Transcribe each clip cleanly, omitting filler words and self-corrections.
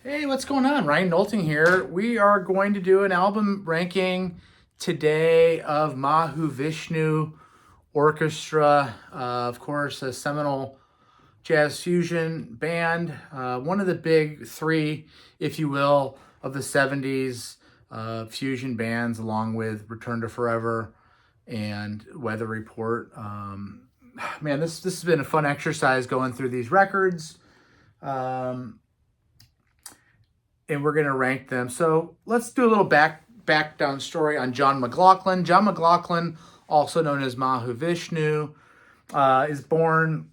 Hey, what's going on? Ryan Nolting here. We are going to do an album ranking today of Mahavishnu Orchestra. Of course, a seminal jazz fusion band, one of the big three, if you will, of the 70s fusion bands, along with Return to Forever and Weather Report. Man, this has been a fun exercise going through these records. And we're going to rank them. So let's do a little back down story on John McLaughlin. John McLaughlin, also known as Mahavishnu, is born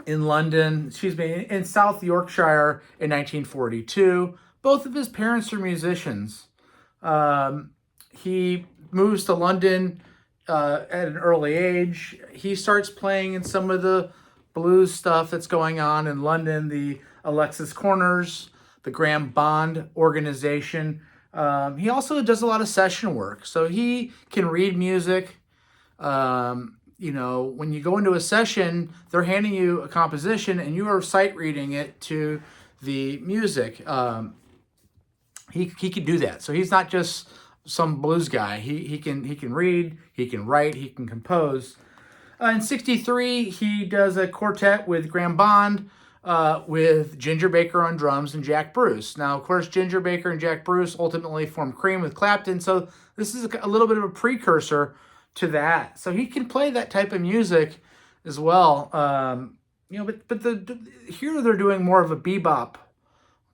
in London, in South Yorkshire in 1942. Both of his parents are musicians. He moves to London at an early age. He starts playing in some of the blues stuff that's going on in London, the Alexis Corners, the Graham Bond organization. He also does a lot of session work, so he can read music. When you go into a session, they're handing you a composition and you are sight reading it to the music. He can do that. So he's not just some blues guy. He can read, he can write, he can compose. In '63, he does a quartet with Graham Bond, with Ginger Baker on drums and Jack Bruce. Now, of course, Ginger Baker and Jack Bruce ultimately formed Cream with Clapton, so this is a little bit of a precursor to that. So he can play that type of music as well. Here they're doing more of a bebop,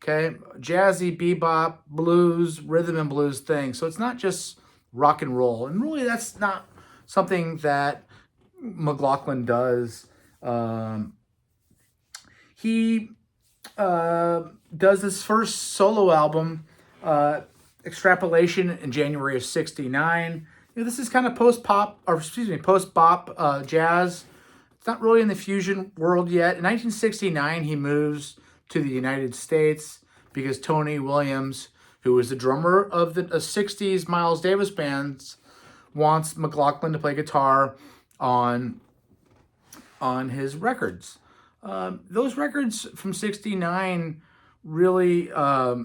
okay, jazzy bebop, blues, rhythm and blues thing. So it's not just rock and roll, and really that's not something that McLaughlin does. He does his first solo album, Extrapolation, in January of '69. This is kind of post-bop jazz. It's not really in the fusion world yet. In 1969, he moves to the United States because Tony Williams, who was the drummer of the 60s Miles Davis bands, wants McLaughlin to play guitar on his records. Those records from '69 really are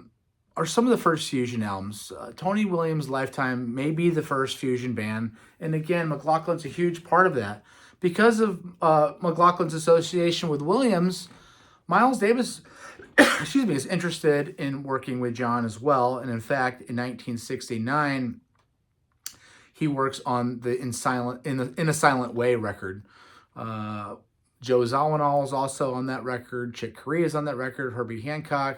some of the first fusion albums. Tony Williams' Lifetime may be the first fusion band, and again, McLaughlin's a huge part of that. Because of McLaughlin's association with Williams, Miles Davis, is interested in working with John as well, and in fact, in 1969, he works on the In a Silent Way record. Joe Zawinul is also on that record. Chick Corea is on that record. Herbie Hancock.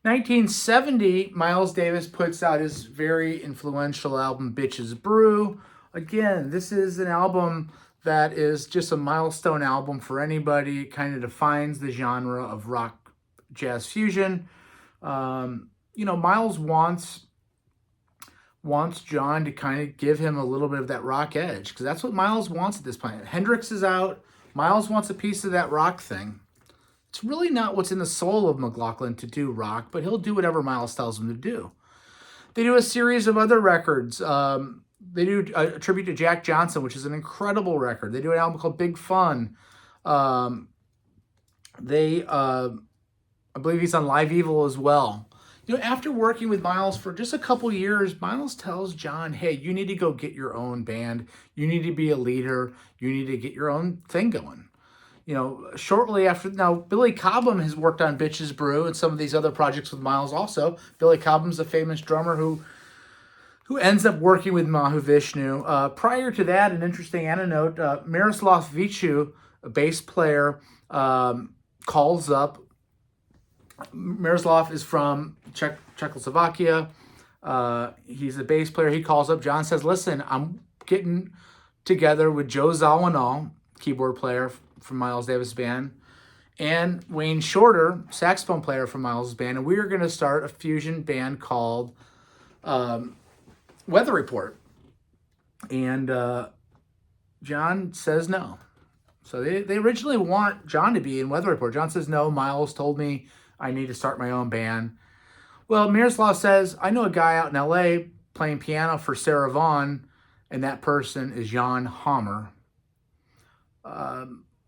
1970, Miles Davis puts out his very influential album, Bitches Brew. Again, this is an album that is just a milestone album for anybody. It kind of defines the genre of rock jazz fusion. Miles wants John to kind of give him a little bit of that rock edge, because that's what Miles wants at this point. Hendrix is out. Miles wants a piece of that rock thing. It's really not what's in the soul of McLaughlin to do rock, but he'll do whatever Miles tells him to do. They do a series of other records. They do a tribute to Jack Johnson, which is an incredible record. They do an album called Big Fun. I believe he's on Live Evil as well. After working with Miles for just a couple years, Miles tells John, hey, you need to go get your own band. You need to be a leader. You need to get your own thing going. Shortly after, now, Billy Cobham has worked on Bitches Brew and some of these other projects with Miles also. Billy Cobham's a famous drummer who ends up working with Mahavishnu. Prior to that, an interesting anecdote, Miroslav Vichu, a bass player, calls up. Miroslav is from Czechoslovakia. He's a bass player. He calls up. John says, listen, I'm getting together with Joe Zawinul, keyboard player from Miles Davis' band, and Wayne Shorter, saxophone player from Miles' band, and we are going to start a fusion band called Weather Report. And John says no. So they originally want John to be in Weather Report. John says no. Miles told me I need to start my own band. Well, Miroslav says, I know a guy out in LA playing piano for Sarah Vaughan, and that person is Jan Hammer.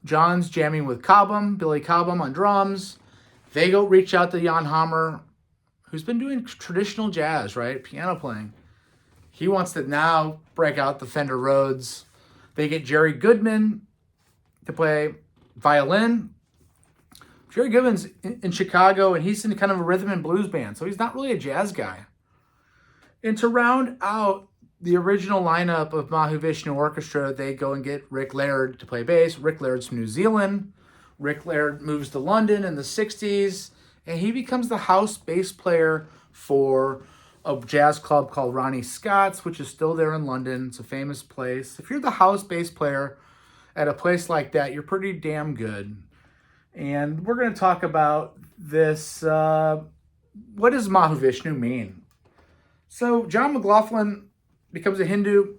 John's jamming with Cobham, Billy Cobham on drums. They go reach out to Jan Hammer, who's been doing traditional jazz, right? Piano playing. He wants to now break out the Fender Rhodes. They get Jerry Goodman to play violin. Jerry Goodman's in Chicago, and he's in kind of a rhythm and blues band, so he's not really a jazz guy. And to round out the original lineup of Mahavishnu Orchestra, they go and get Rick Laird to play bass. Rick Laird's from New Zealand. Rick Laird moves to London in the 60s, and he becomes the house bass player for a jazz club called Ronnie Scott's, which is still there in London. It's a famous place. If you're the house bass player at a place like that, you're pretty damn good. And we're going to talk about this. What does Mahavishnu mean? So John McLaughlin becomes a Hindu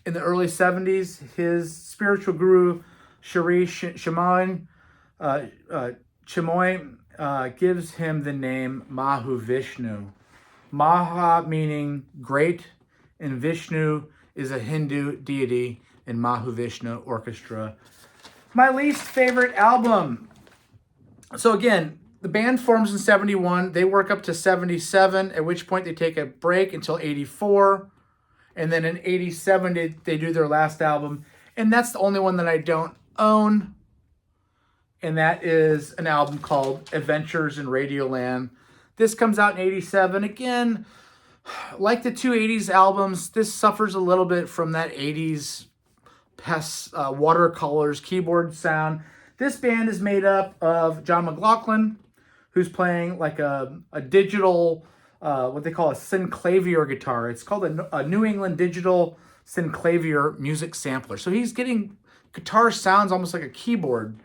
in the early 70s. His spiritual guru, Shri Chimoy, gives him the name Mahavishnu. Maha meaning great, and Vishnu is a Hindu deity in Mahavishnu Orchestra. My least favorite album. So again, the band forms in 71. They work up to 77, at which point they take a break until 84. And then in 87, they do their last album. And that's the only one that I don't own. And that is an album called Adventures in Radioland. This comes out in 87. Again, like the two 80s albums, this suffers a little bit from that 80s watercolors keyboard sound. This band is made up of John McLaughlin, who's playing like a digital, what they call a synclavier guitar. It's called a New England digital synclavier music sampler. So he's getting guitar sounds almost like a keyboard.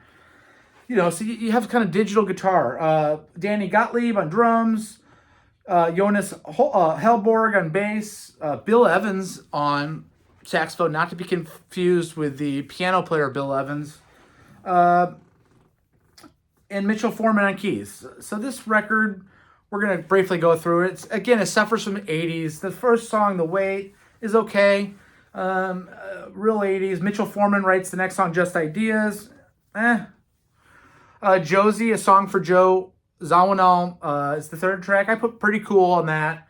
You know, so you have kind of digital guitar. Danny Gottlieb on drums, Jonas Hellborg on bass, Bill Evans on saxophone, not to be confused with the piano player Bill Evans, and Mitchell Foreman on keys. So this record, we're going to briefly go through it. It suffers from the 80s. The first song, The Wait, is okay. Real 80s. Mitchell Foreman writes the next song, Just Ideas. Josie, a song for Joe Zawinul, is the third track. I put Pretty Cool on that.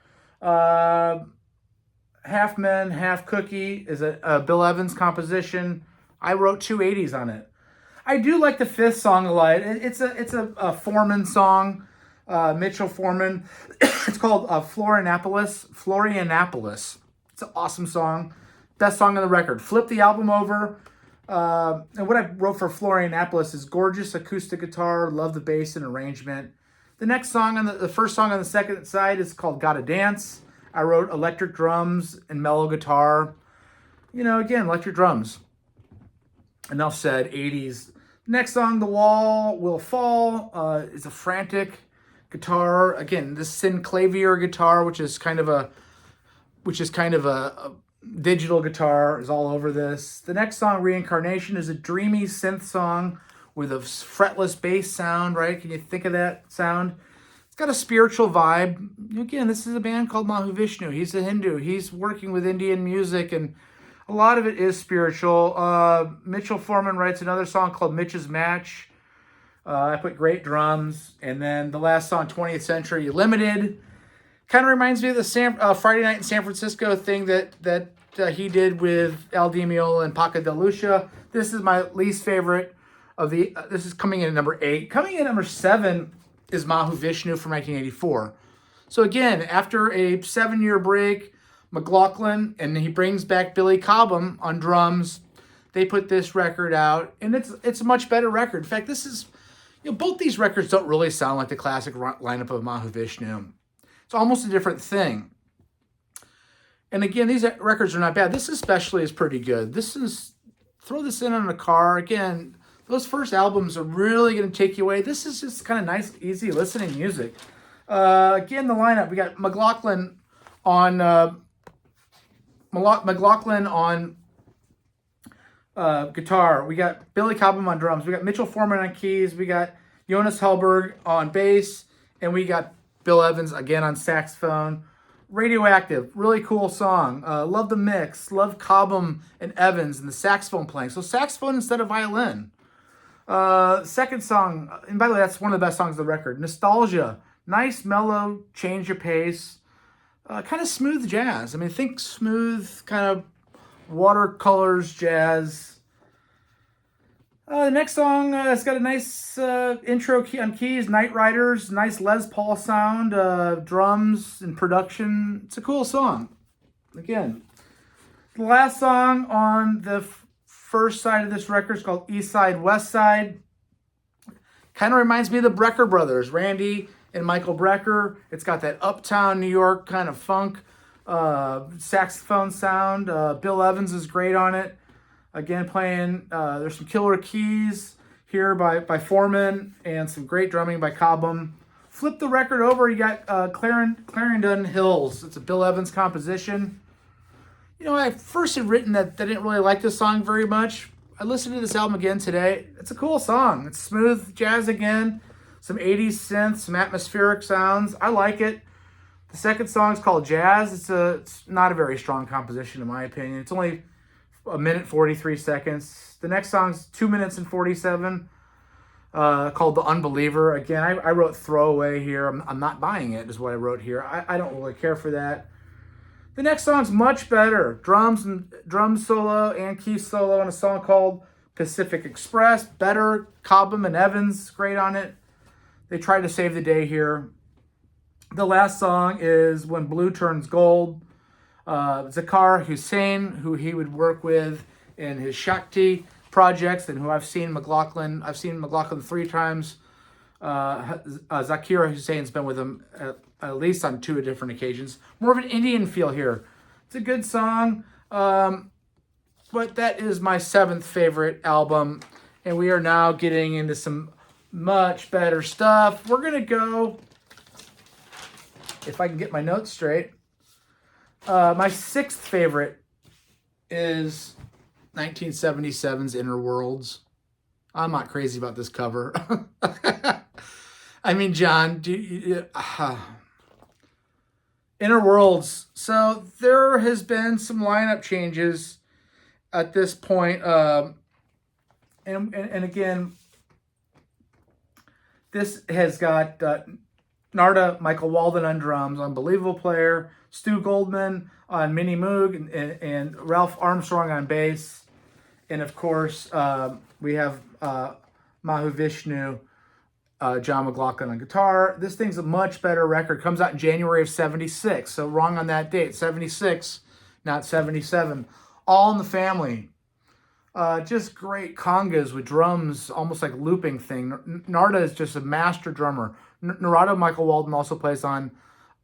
Half Men, Half Cookie is a Bill Evans composition. I wrote 280s on it. I do like the fifth song a lot. It's a Foreman song, Mitchell Foreman. It's called Florianopolis. It's an awesome song. Best song on the record. Flip the album over. And what I wrote for Florianopolis is gorgeous acoustic guitar, love the bass and arrangement. The next song on the first song on the second side is called Gotta Dance. I wrote electric drums and mellow guitar. You know, again, electric drums. Enough said, 80s. Next song, The Wall Will Fall, is a frantic guitar. Again, this synclavier guitar, which is kind of a digital guitar, is all over this. The next song, Reincarnation, is a dreamy synth song with a fretless bass sound, right? Can you think of that sound? It's got a spiritual vibe. Again, this is a band called Mahavishnu. He's a Hindu. He's working with Indian music, and a lot of it is spiritual. Mitchell Foreman writes another song called Mitch's Match. I put great drums. And then the last song, 20th Century Limited, kind of reminds me of the Friday Night in San Francisco thing that he did with Al Di Meola and Paco de Lucia. This is my least favorite of the. This is coming in at number 8. Coming in at number 7 is Mahavishnu from 1984. So again, after a 7-year break, McLaughlin, and he brings back Billy Cobham on drums. They put this record out, and it's a much better record. In fact, this is, both these records don't really sound like the classic lineup of Mahavishnu. It's almost a different thing. And again, these records are not bad. This especially is pretty good. Throw this in on a car. Again, those first albums are really going to take you away. This is just kind of nice, easy listening music. Again, the lineup, we got McLaughlin on guitar. We got Billy Cobham on drums. We got Mitchell Foreman on keys. We got Jonas Hellberg on bass. And we got Bill Evans again on saxophone. Radioactive, really cool song. Love the mix. Love Cobham and Evans and the saxophone playing. So saxophone instead of violin. Second song, and by the way, that's one of the best songs of the record. Nostalgia. Nice, mellow, change of pace. Kind of smooth jazz. I mean, think smooth, kind of watercolors jazz. The next song, it's got a nice intro key on keys, Night Riders, nice Les Paul sound, drums and production. It's a cool song. Again, the last song on the first side of this record is called East Side, West Side. Kind of reminds me of the Brecker brothers, Randy and Michael Brecker. It's got that uptown New York kind of funk saxophone sound. Bill Evans is great on it. Again, playing, there's some killer keys here by Foreman and some great drumming by Cobham. Flip the record over, you got Clarendon Hills. It's a Bill Evans composition. You know, I first had written that I didn't really like this song very much. I listened to this album again today. It's a cool song. It's smooth jazz again, some 80s synths, some atmospheric sounds. I like it. The second song is called Jazz. It's not a very strong composition in my opinion. It's only a minute 43 seconds. The next song's 2 minutes and 47, called The Unbeliever. Again, I wrote throwaway here. I'm not buying it, is what I wrote here. I don't really care for that. The next song's much better. Drum solo and key solo on a song called Pacific Express. Better. Cobham and Evans, great on it. They tried to save the day here. The last song is When Blue Turns Gold. Zakir Hussain, who he would work with in his Shakti projects, and who I've seen McLaughlin 3 times. Zakir Hussain's been with him at least on 2 different occasions. More of an Indian feel here. It's a good song, but that is my 7th favorite album, and we are now getting into some much better stuff. We're gonna go, if I can get my notes straight. My 6th favorite is 1977's Inner Worlds. I'm not crazy about this cover. I mean, John, Inner Worlds. So there has been some lineup changes at this point. And again, this has got Narda, Michael Walden on drums, unbelievable player. Stu Goldman on Mini Moog, and Ralph Armstrong on bass. And of course, we have Mahavishnu, John McLaughlin on guitar. This thing's a much better record. Comes out in January of 76. So wrong on that date. 76, not 77. All in the Family. Just great congas with drums, almost like looping thing. Narda is just a master drummer. Narada Michael Walden also plays on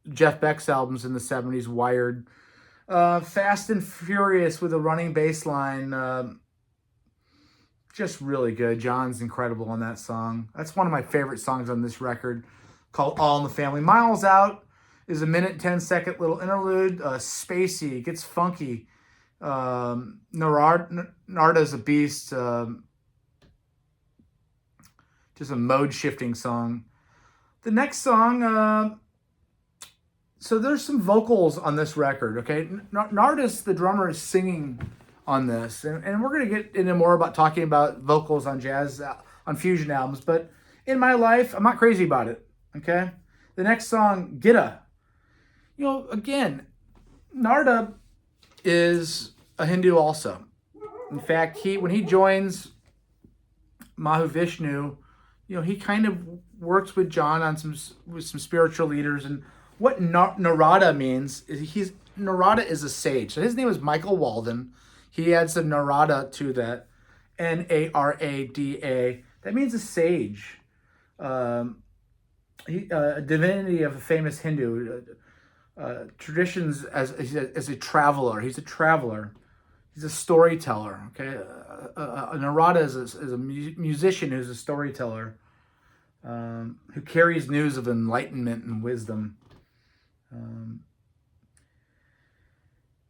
Jeff Beck's albums in the 70s, Wired. Fast and Furious with a running bass line. Just really good. John's incredible on that song. That's one of my favorite songs on this record, called All in the Family. Miles Out is a minute 10-second little interlude. Spacey, gets funky. Narda's a beast. Just a mode-shifting song. The next song, so there's some vocals on this record, okay? Nardis, the drummer, is singing on this. And we're going to get into more about talking about vocals on jazz, on fusion albums. But in my life, I'm not crazy about it, okay? The next song, Gitta. You know, again, Narda is a Hindu also. In fact, when he joins Mahavishnu, you know, he kind of works with John on some spiritual leaders. And what Narada means is Narada is a sage. So his name is Michael Walden. He adds the Narada to that, Narada. That means a sage, a divinity of a famous Hindu. Traditions as a traveler. He's a traveler. He's a storyteller. Okay, a Narada is a musician who's a storyteller, who carries news of enlightenment and wisdom.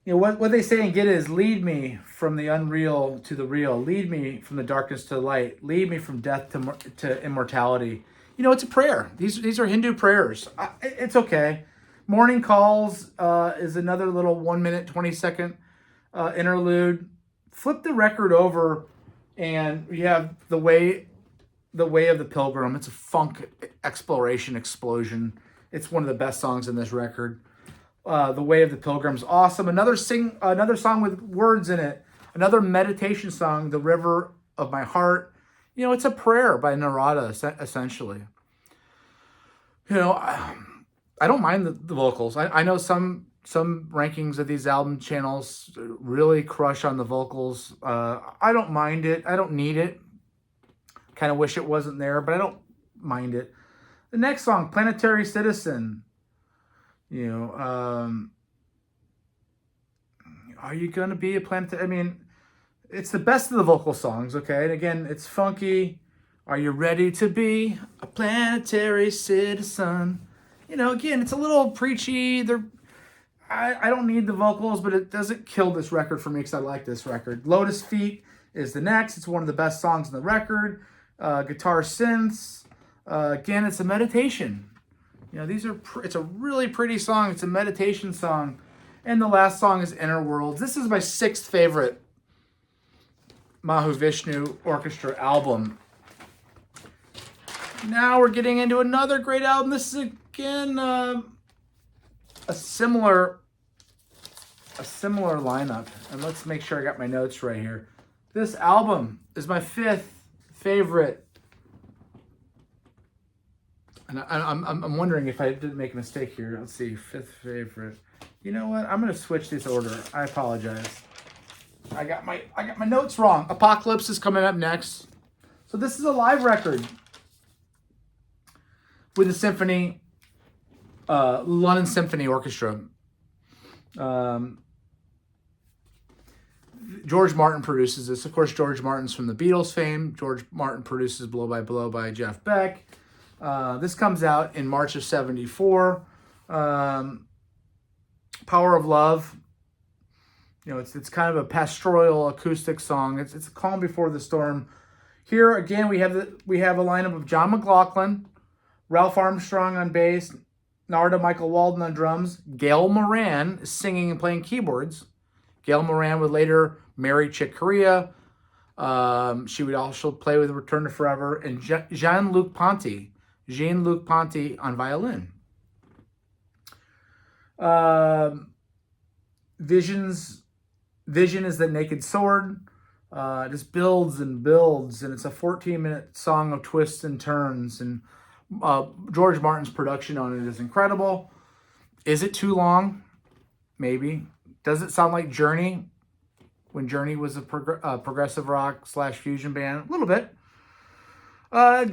You know, what they say in Gita is, lead me from the unreal to the real. Lead me from the darkness to the light. Lead me from death to immortality. You know, it's a prayer. These are Hindu prayers. It's okay. Morning Calls is another little 1 minute, 20-second interlude. Flip the record over and you have The Way The Way of the Pilgrim. It's a funk exploration explosion. It's one of the best songs in this record. The Way of the Pilgrim's awesome. Another song with words in it. Another meditation song, The River of My Heart. You know, it's a prayer by Narada, essentially. You know, I don't mind the vocals. I know some rankings of these album channels really crush on the vocals. I don't mind it. I don't need it. Kind of wish it wasn't there, but I don't mind it. The next song, Planetary Citizen. You know, are you going to be a planetary? I mean, it's the best of the vocal songs, okay? And again, it's funky. Are you ready to be a planetary citizen? You know, again, it's a little preachy. I don't need the vocals, but it doesn't kill this record for me because I like this record. Lotus Feet is the next. It's one of the best songs in the record. Guitar synths. Again, it's a meditation. You know, it's a really pretty song. It's a meditation song. And the last song is Inner Worlds. This is my 6th favorite Mahavishnu Orchestra album. Now we're getting into another great album. This is again a similar lineup. And let's make sure I got my notes right here. This album is my 5th favorite. And I'm wondering if I didn't make a mistake here. Let's see, 5th favorite. You know what? I'm gonna switch this order. I apologize. I got my notes wrong. Apocalypse is coming up next. So this is a live record with the symphony, London Symphony Orchestra. George Martin produces this. Of course, George Martin's from the Beatles fame. George Martin produces Blow by Blow by Jeff Beck. This comes out in March of '74. Power of Love. You know, it's kind of a pastoral acoustic song. It's a calm before the storm. Here again, we have a lineup of John McLaughlin, Ralph Armstrong on bass, Narada Michael Walden on drums. Gail Moran is singing and playing keyboards. Gail Moran would later marry Chick Corea. She would also play with Return to Forever. And Jean-Luc Ponty on violin. Vision is the naked sword. It just builds and builds, and it's a 14-minute song of twists and turns. And George Martin's production on it is incredible. Is it too long? Maybe. Does it sound like Journey? When Journey was a progressive rock / fusion band? A little bit.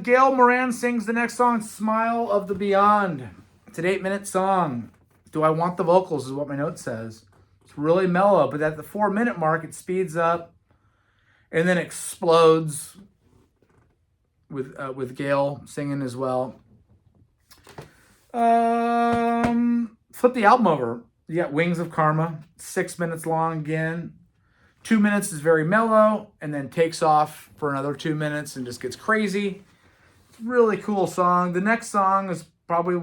Gail Moran sings the next song, Smile of the Beyond. It's an 8-minute song. Do I want the vocals is what my note says. It's really mellow, but at the 4-minute mark, it speeds up and then explodes with Gail singing as well. Flip the album over. You got Wings of Karma, 6 minutes long again. 2 minutes is very mellow and then takes off for another 2 minutes and just gets crazy. It's a really cool song. The next song is probably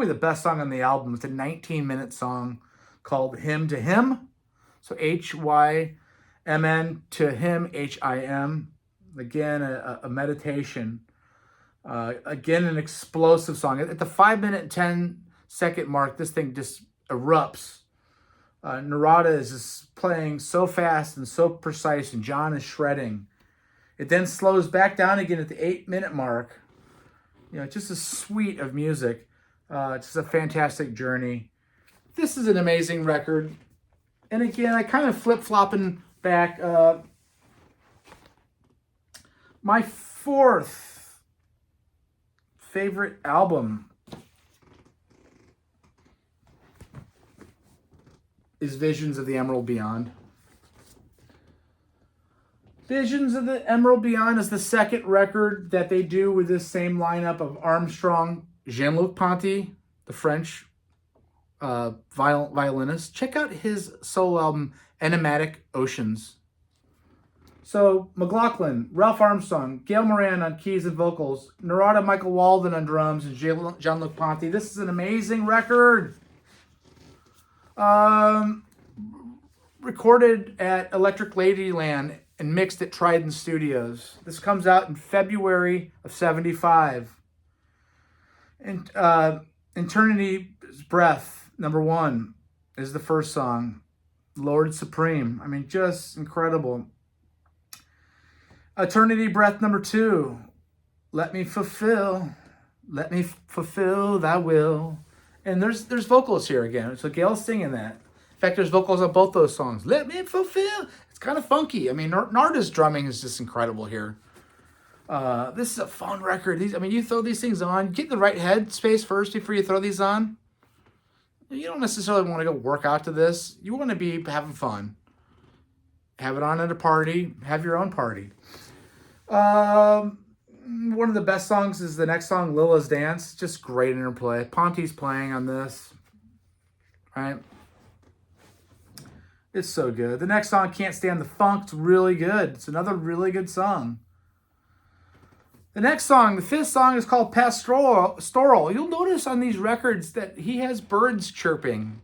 the best song on the album. It's a 19-minute song called Hymn to Him. So HYMN to Him, HIM. Again, a meditation. Again, an explosive song. At the 5-minute and 10-second mark, this thing just erupts. Narada is just playing so fast and so precise, and John is shredding. It then slows back down again at the 8-minute mark. You know, just a suite of music. It's just a fantastic journey. This is an amazing record. And again, I kind of flip-flopping back. My 4th favorite album is Visions of the Emerald Beyond. Visions of the Emerald Beyond is the 2nd record that they do with this same lineup of Armstrong, Jean-Luc Ponty, the French violinist. Check out his solo album, Enigmatic Oceans. So, McLaughlin, Ralph Armstrong, Gail Moran on keys and vocals, Narada Michael Walden on drums, and Jean-Luc Ponty. This is an amazing record. Recorded at Electric Ladyland and mixed at Trident Studios. This comes out in February of 75. And Eternity's Breath, number 1, is the first song. Lord Supreme. I mean, just incredible. Eternity Breath, number 2. Let me fulfill thy will. And there's vocals here again. So Gail's singing that. In fact, there's vocals on both those songs. Let me fulfill. It's kind of funky. I mean, Narda's drumming is just incredible here. This is a fun record. You throw these things on, get in the right head space first before you throw these on. You don't necessarily want to go work out to this. You want to be having fun. Have it on at a party. Have your own party. One of the best songs is the next song, Lilla's Dance. Just great interplay. Ponty's playing on this. Right? It's so good. The next song, Can't Stand the Funk, it's really good. It's another really good song. The next song, the 5th song, is called Pastoral. You'll notice on these records that he has birds chirping.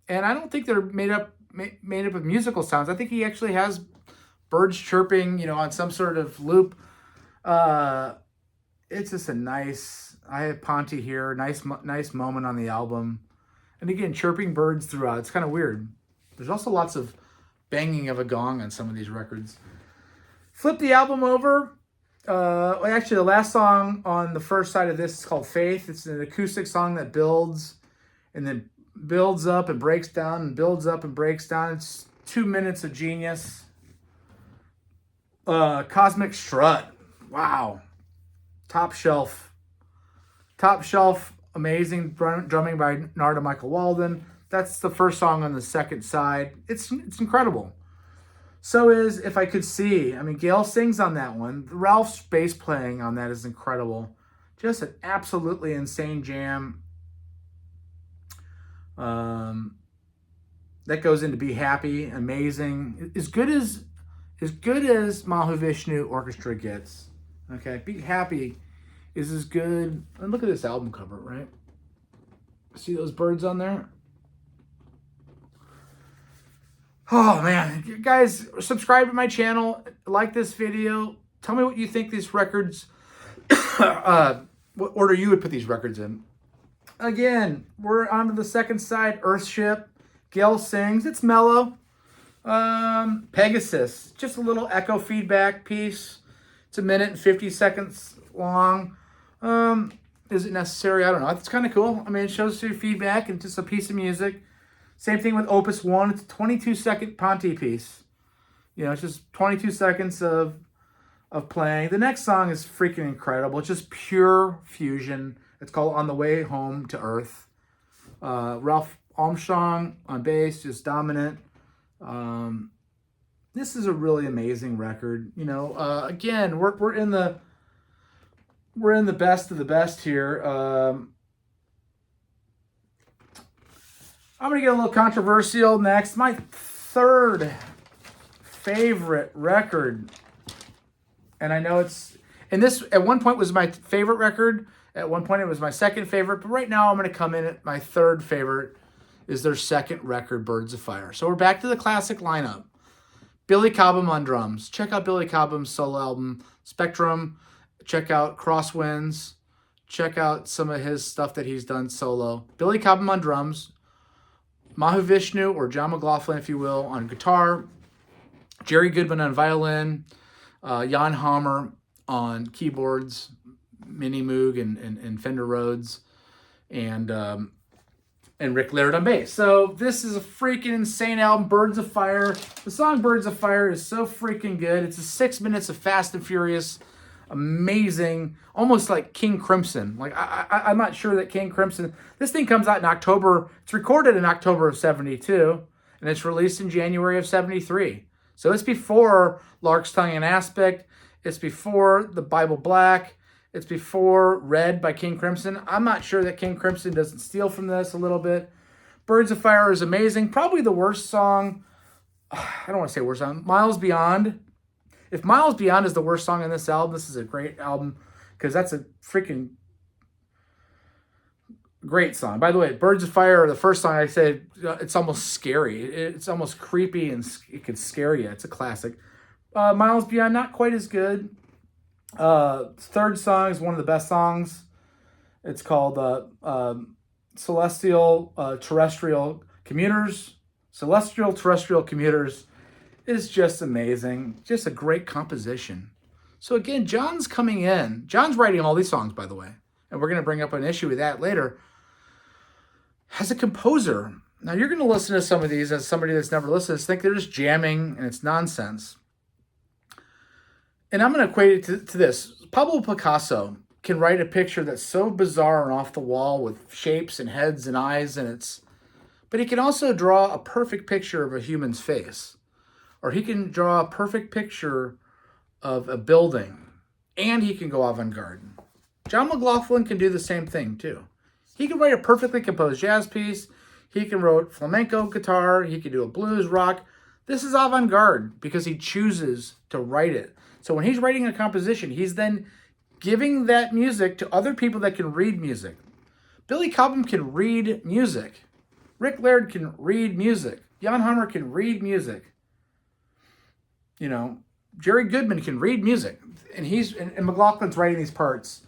And I don't think they're made up of musical sounds. I think he actually has birds chirping, on some sort of loop. It's just a nice, I have Ponty here, nice moment on the album. And again, chirping birds throughout. It's kind of weird. There's also lots of banging of a gong on some of these records. Flip the album over. Actually, the last song on the first side of this is called Faith. It's an acoustic song that builds and then builds up and breaks down and builds up and breaks down. It's 2 minutes of genius. Cosmic Strut. Wow. Top shelf, amazing drumming by Narda Michael Walden. That's the first song on the second side. It's incredible. So is If I Could See. Gail sings on that one. Ralph's bass playing on that is incredible. Just an absolutely insane jam. That goes into Be Happy. Amazing. As good as Mahavishnu Orchestra gets. Okay, Be Happy is as good. And look at this album cover, right? See those birds on there? Oh, man. Guys, subscribe to my channel. Like this video. Tell me what you think these records, what order you would put these records in. Again, we're on to the second side. Earthship. Gail sings. It's mellow. Pegasus. Just a little echo feedback piece. It's 1 minute and 50 seconds long. Is it necessary? I don't know. It's kind of cool. It shows your feedback and just a piece of music. Same thing with Opus 1. It's a 22-second Ponty piece. It's just 22 seconds of playing. The next song is freaking incredible. It's just pure fusion. It's called On the Way Home to Earth. Ralph Armstrong on bass, just dominant. This is a really amazing record. Again, we're in the best of the best here. I'm going to get a little controversial next. My third favorite record. And I know this at one point was my favorite record. At one point it was my second favorite. But right now I'm going to come in at my third favorite is their second record, Birds of Fire. So we're back to the classic lineup. Billy Cobham on drums. Check out Billy Cobham's solo album, Spectrum. Check out Crosswinds. Check out some of his stuff that he's done solo. Billy Cobham on drums. Mahavishnu, or John McLaughlin, if you will, on guitar. Jerry Goodman on violin. Jan Hammer on keyboards. Mini Moog and Fender Rhodes. And Rick Laird on bass. So this is a freaking insane album, Birds of Fire. The song Birds of Fire is so freaking good. It's 6 minutes of Fast and Furious. Amazing, almost like King Crimson. I'm not sure that King Crimson. This thing comes out in October. It's recorded in October of '72, and it's released in January of '73. So it's before Lark's Tongue and Aspect. It's before The Bible Black. It's before Red by King Crimson. I'm not sure that King Crimson doesn't steal from this a little bit. Birds of Fire is amazing. Probably the worst song. I don't want to say worst song. Miles Beyond. If Miles Beyond is the worst song on this album, this is a great album because that's a freaking great song. By the way, Birds of Fire, the first song I said, it's almost scary. It's almost creepy and it can scare you. It's a classic. Miles Beyond, not quite as good. Third song is one of the best songs. It's called Celestial Terrestrial Commuters. Celestial Terrestrial Commuters is just amazing. Just a great composition. So again, John's coming in. John's writing all these songs, by the way. And we're going to bring up an issue with that later. As a composer, now you're going to listen to some of these as somebody that's never listened, think they're just jamming and it's nonsense. And I'm going to equate it to this. Pablo Picasso can write a picture that's so bizarre and off the wall with shapes and heads and eyes, but he can also draw a perfect picture of a human's face. Or he can draw a perfect picture of a building, and he can go avant-garde. John McLaughlin can do the same thing too. He can write a perfectly composed jazz piece. He can write flamenco guitar. He can do a blues rock. This is avant-garde because he chooses to write it. So when he's writing a composition, he's then giving that music to other people that can read music. Billy Cobham can read music. Rick Laird can read music. Jan Hammer can read music. You know, Jerry Goodman can read music. And McLaughlin's writing these parts.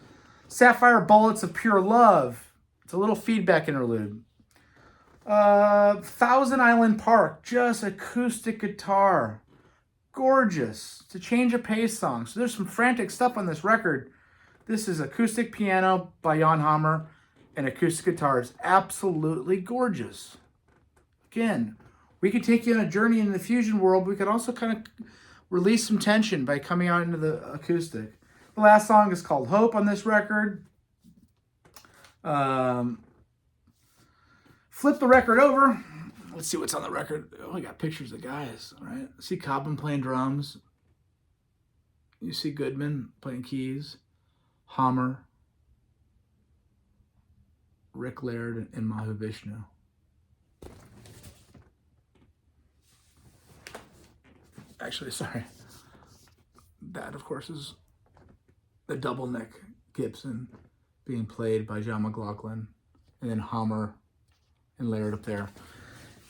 Sapphire Bullets of Pure Love. It's a little feedback interlude. Thousand Island Park, just acoustic guitar. Gorgeous. It's a change of pace song. So there's some frantic stuff on this record. This is acoustic piano by Jan Hammer and acoustic guitar. It's absolutely gorgeous. Again, we could take you on a journey in the fusion world. We could also kind of release some tension by coming out into the acoustic. The last song is called Hope on this record. Flip the record over. Let's see what's on the record. Oh, we got pictures of guys, all right? See Cobham playing drums. You see Goodman playing keys. Hammer. Rick Laird and Mahavishnu. Actually, sorry. That, of course, is the double neck Gibson being played by John McLaughlin. And then Hammer and Laird up there.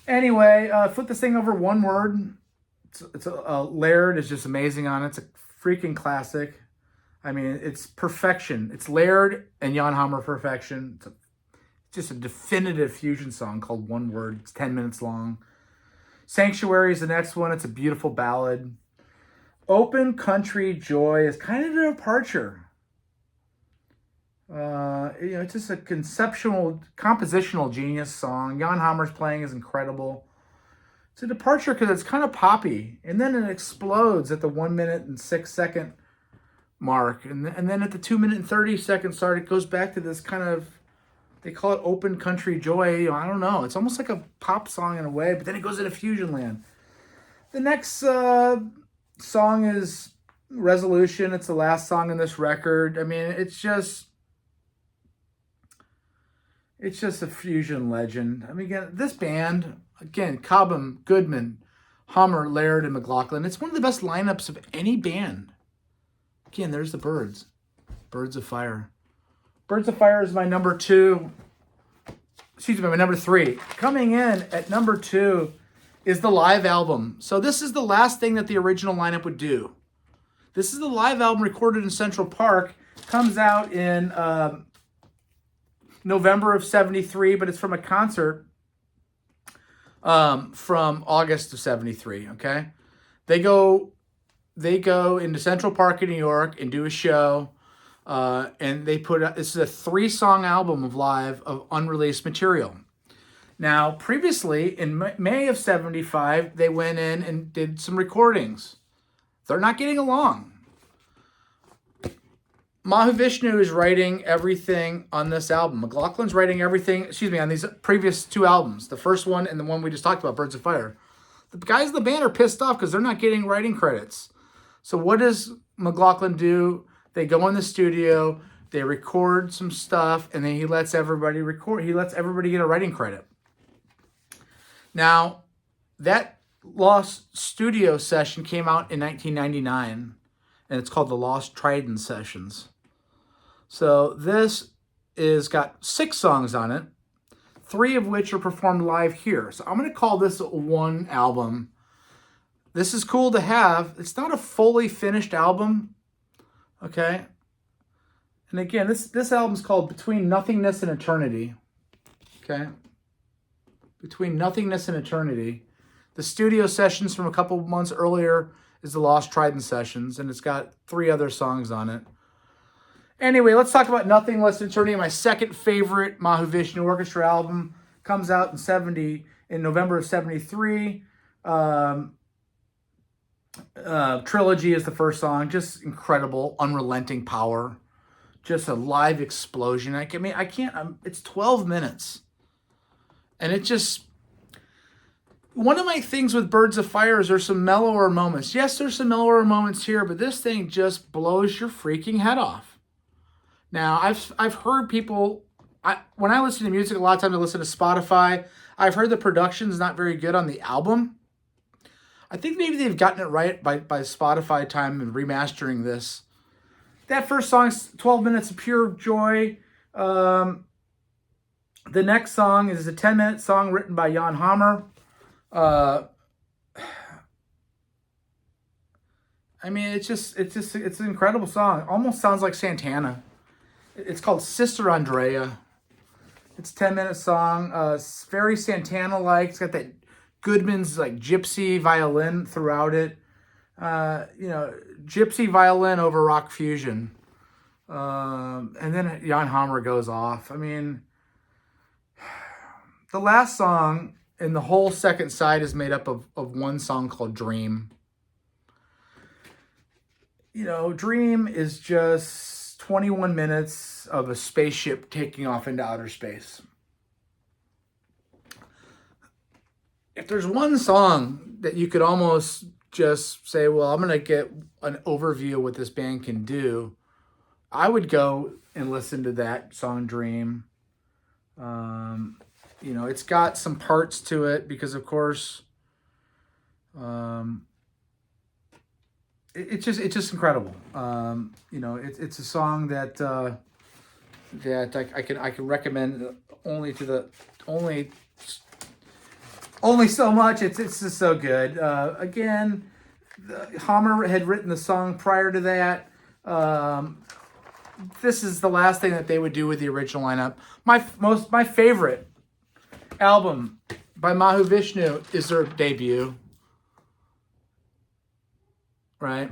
Anyway, flip this thing over one word. Laird is just amazing on it. It's a freaking classic. I mean, it's perfection. It's Laird and Jan Hammer perfection. It's just a definitive fusion song called One Word. It's 10 minutes long. Sanctuary is the next one. It's a beautiful ballad. Open Country Joy is kind of a departure. It's just a compositional genius song. Jan Hammer's playing is incredible. It's a departure because it's kind of poppy, and then it explodes at the 1 minute and 6 second mark, and then at the 2 minute and 30 second start, it goes back to this kind of, they call it Open Country Joy. I don't know. It's almost like a pop song in a way, but then it goes into fusion land. The next song is Resolution. It's the last song in this record. I mean, it's just a fusion legend. I mean, again, this band, Cobham, Goodman, Hammer, Laird, and McLaughlin, it's one of the best lineups of any band. Again, there's the Birds. Birds of Fire. Birds of Fire is my number 2. Excuse me, my number 3. Coming in at number 2 is the live album. So this is the last thing that the original lineup would do. This is the live album recorded in Central Park. Comes out in November of 73, but it's from a concert from August of 73, okay? They go into Central Park in New York and do a show, and they put out, this is a 3-song album of live of unreleased material. Now, previously, in May of 75, they went in and did some recordings. They're not getting along. Mahavishnu is writing everything on this album. McLaughlin's writing everything, on these previous 2 albums. The first one and the one we just talked about, Birds of Fire. The guys in the band are pissed off because they're not getting writing credits. So what does McLaughlin do? They go in the studio, they record some stuff, and then he lets everybody record. He lets everybody get a writing credit. Now, that Lost Studio session came out in 1999, and it's called the Lost Trident Sessions. So this is got 6 songs on it, 3 of which are performed live here. So I'm going to call this one album. This is cool to have. It's not a fully finished album, okay? And again, this album's called Between Nothingness and Eternity, okay? Between Nothingness and Eternity. The studio sessions from a couple months earlier is the Lost Trident sessions, and it's got 3 other songs on it. Anyway, let's talk about Nothingness and Eternity. My second favorite Mahavishnu Orchestra album comes out in November of 73. Trilogy is the first song. Just incredible, unrelenting power. Just a live explosion. I can't, it's 12 minutes. And it just, one of my things with Birds of Fire is there's some mellower moments. Yes, there's some mellower moments here, but this thing just blows your freaking head off. Now, I've heard people, when I listen to music, a lot of times I listen to Spotify. I've heard the production's not very good on the album. I think maybe they've gotten it right by Spotify time and remastering this. That first song's 12 minutes of pure joy. The next song is a 10-minute song written by Jan Hammer. I mean, it's an incredible song. Almost sounds like Santana. It's called Sister Andrea. It's a 10-minute song. It's very Santana-like. It's got that Goodman's like gypsy violin throughout it. Gypsy violin over rock fusion. And then Jan Hammer goes off. I mean, the last song and the whole second side is made up of one song called Dream. Dream is just 21 minutes of a spaceship taking off into outer space. If there's one song that you could almost just say, well, I'm going to get an overview of what this band can do, I would go and listen to that song, Dream. It's got some parts to it because, of course, it's just incredible. It's a song that I can recommend only so much. It's just so good. Again, Hammer had written the song prior to that. This is the last thing that they would do with the original lineup. My favorite album by Mahavishnu is their debut. Right?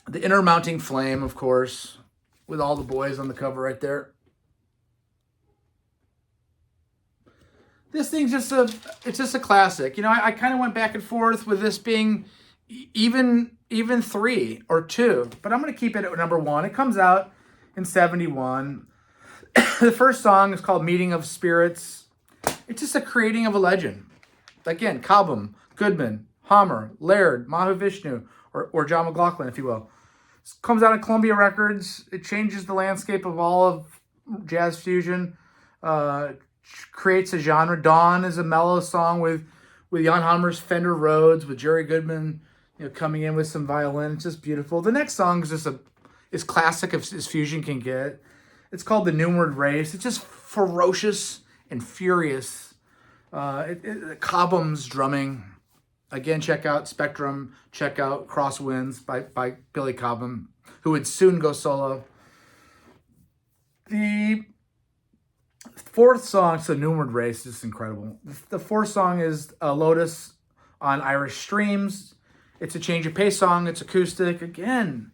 The Inner Mounting Flame, of course, with all the boys on the cover right there. This thing's just a classic. I kind of went back and forth with this being even 3 or 2, but I'm going to keep it at number 1. It comes out in 71. The first song is called Meeting of Spirits. It's just a creating of a legend. Again, Cobham, Goodman, Hammer, Laird, Mahavishnu, or John McLaughlin, if you will. It comes out on Columbia Records. It changes the landscape of all of jazz fusion. Creates a genre. Dawn is a mellow song with Jan Hammer's Fender Rhodes, with Jerry Goodman, coming in with some violin. It's just beautiful. The next song is just as classic as fusion can get. It's called The Noonward Race. It's just ferocious and furious. Cobham's drumming. Again, check out Spectrum. Check out Crosswinds by Billy Cobham, who would soon go solo. The fourth song, so Noonward Race, is incredible. The fourth song is Lotus on Irish Streams. It's a change of pace song. It's acoustic. Again,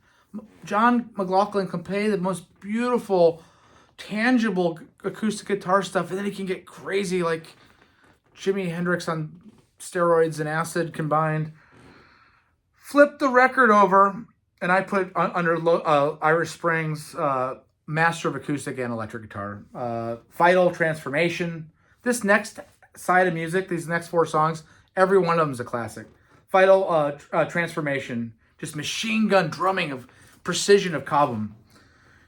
John McLaughlin can play the most beautiful, tangible acoustic guitar stuff, and then he can get crazy like Jimi Hendrix on steroids and acid combined. Flip the record over, and I put under Irish Springs master of acoustic and electric guitar. Vital Transformation. This next side of music, these next 4 songs, every one of them is a classic. Vital Transformation, just machine gun drumming of precision of Cobham.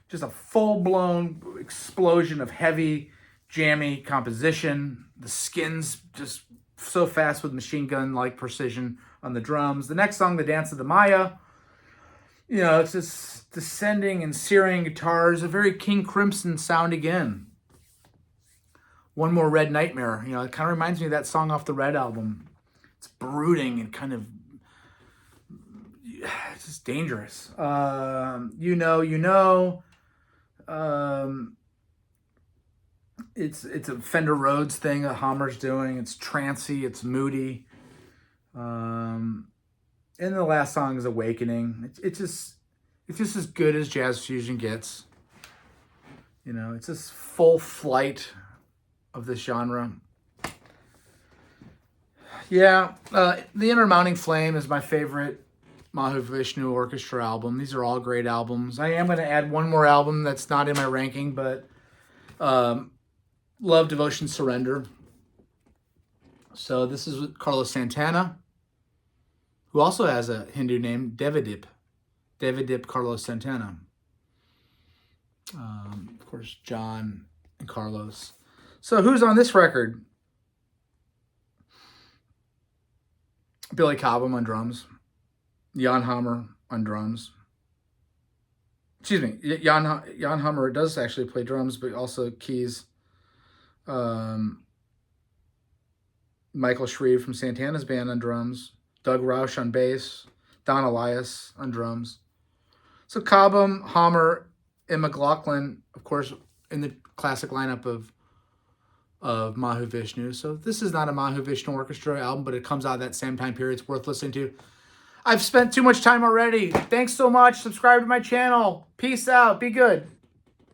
Just a full-blown explosion of heavy, jammy composition. The skins just so fast with machine gun-like precision on the drums. The next song, The Dance of the Maya, it's just descending and searing guitars, a very King Crimson sound again. One More Red Nightmare, it kind of reminds me of that song off the Red album. It's brooding and kind of, it's just dangerous. You know. It's a Fender Rhodes thing that Hammer's doing. It's trancy, it's moody. And the last song is Awakening. It's just as good as jazz fusion gets. You know, it's this full flight of this genre. Yeah, The Inner Mounting Flame is my favorite Mahavishnu Orchestra album. These are all great albums. I am going to add one more album that's not in my ranking, but Love, Devotion, Surrender. So this is with Carlos Santana, who also has a Hindu name, Devadip Carlos Santana. Of course, John and Carlos. So who's on this record? Billy Cobham on drums. Jan Hammer on drums. Excuse me, Jan Hammer does actually play drums, but also keys. Michael Shreve from Santana's band on drums. Doug Roush on bass. Don Elias on drums. So Cobham, Hammer, and McLaughlin, of course, in the classic lineup of Mahavishnu. So this is not a Mahavishnu Orchestra album, but it comes out that same time period. It's worth listening to. I've spent too much time already. Thanks so much. Subscribe to my channel. Peace out. Be good.